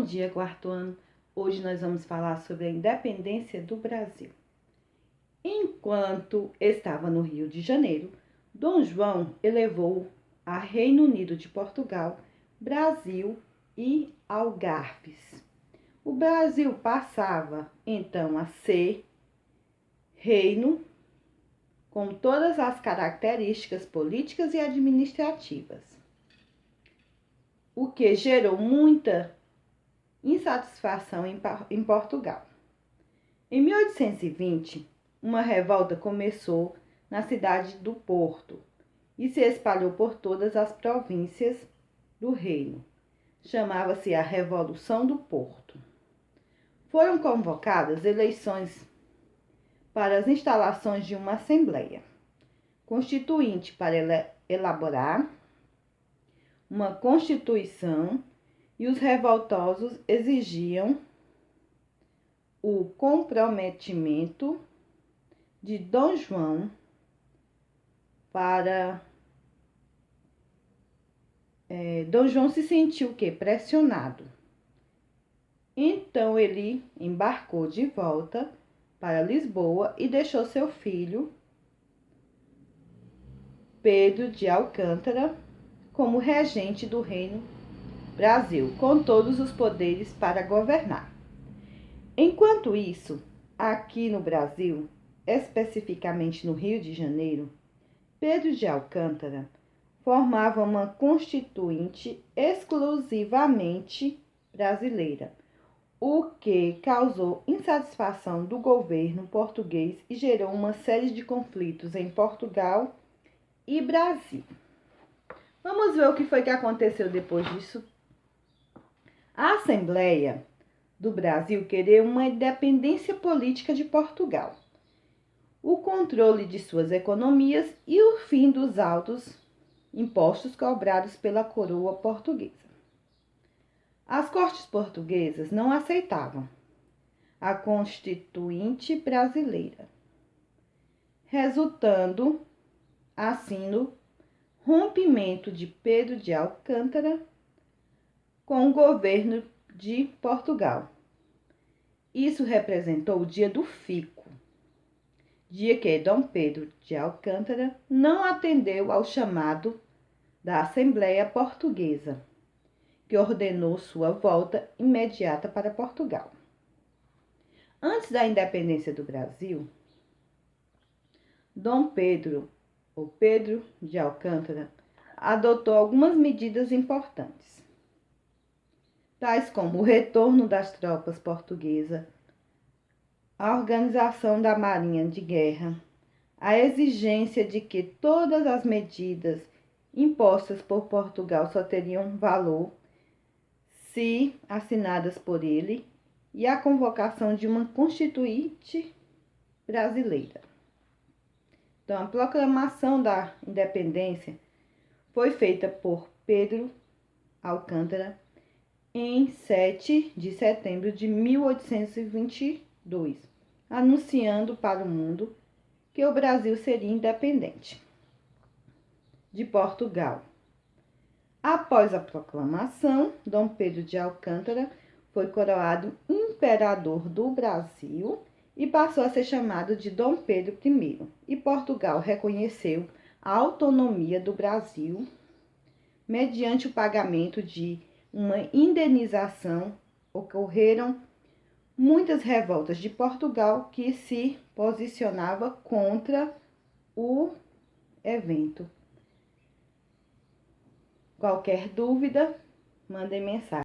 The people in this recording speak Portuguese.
dia, quarto ano. Hoje nós vamos falar sobre a independência do Brasil. Enquanto estava no Rio de Janeiro, Dom João elevou a Reino Unido de Portugal, Brasil e Algarves. O Brasil passava então a ser reino com todas as características políticas e administrativas, o que gerou muita insatisfação em Portugal. Em 1820, uma revolta começou na cidade do Porto e se espalhou por todas as províncias do reino. Chamava-se a Revolução do Porto. Foram convocadas eleições para as instalações de uma Assembleia Constituinte para elaborar uma Constituição, e os revoltosos exigiam o comprometimento de Dom João para... Dom João se sentiu pressionado. Então ele embarcou de volta para Lisboa e deixou seu filho, Pedro de Alcântara, como regente do Reino Brasil, com todos os poderes para governar. Enquanto isso, aqui no Brasil, especificamente no Rio de Janeiro, Pedro de Alcântara formava uma constituinte exclusivamente brasileira, o que causou insatisfação do governo português e gerou uma série de conflitos em Portugal e Brasil. Vamos ver o que foi que aconteceu depois disso. A Assembleia do Brasil queria uma independência política de Portugal, o controle de suas economias e o fim dos altos impostos cobrados pela coroa portuguesa. As cortes portuguesas não aceitavam a Constituinte brasileira, resultando assim no rompimento de Pedro de Alcântara com o governo de Portugal. Isso representou o dia do fico, dia que Dom Pedro de Alcântara não atendeu ao chamado da Assembleia Portuguesa, que ordenou sua volta imediata para Portugal. Antes da independência do Brasil, Dom Pedro, ou Pedro de Alcântara, adotou algumas medidas importantes, tais como o retorno das tropas portuguesas, a organização da Marinha de Guerra, a exigência de que todas as medidas impostas por Portugal só teriam valor se assinadas por ele, e a convocação de uma Constituinte brasileira. Então, a proclamação da independência foi feita por Pedro Alcântara em 7 de setembro de 1822, anunciando para o mundo que o Brasil seria independente de Portugal. Após a proclamação, Dom Pedro de Alcântara foi coroado imperador do Brasil e passou a ser chamado de Dom Pedro I, e Portugal reconheceu a autonomia do Brasil mediante o pagamento de uma indenização. Ocorreram muitas revoltas de Portugal que se posicionava contra o evento. Qualquer dúvida, mandem mensagem.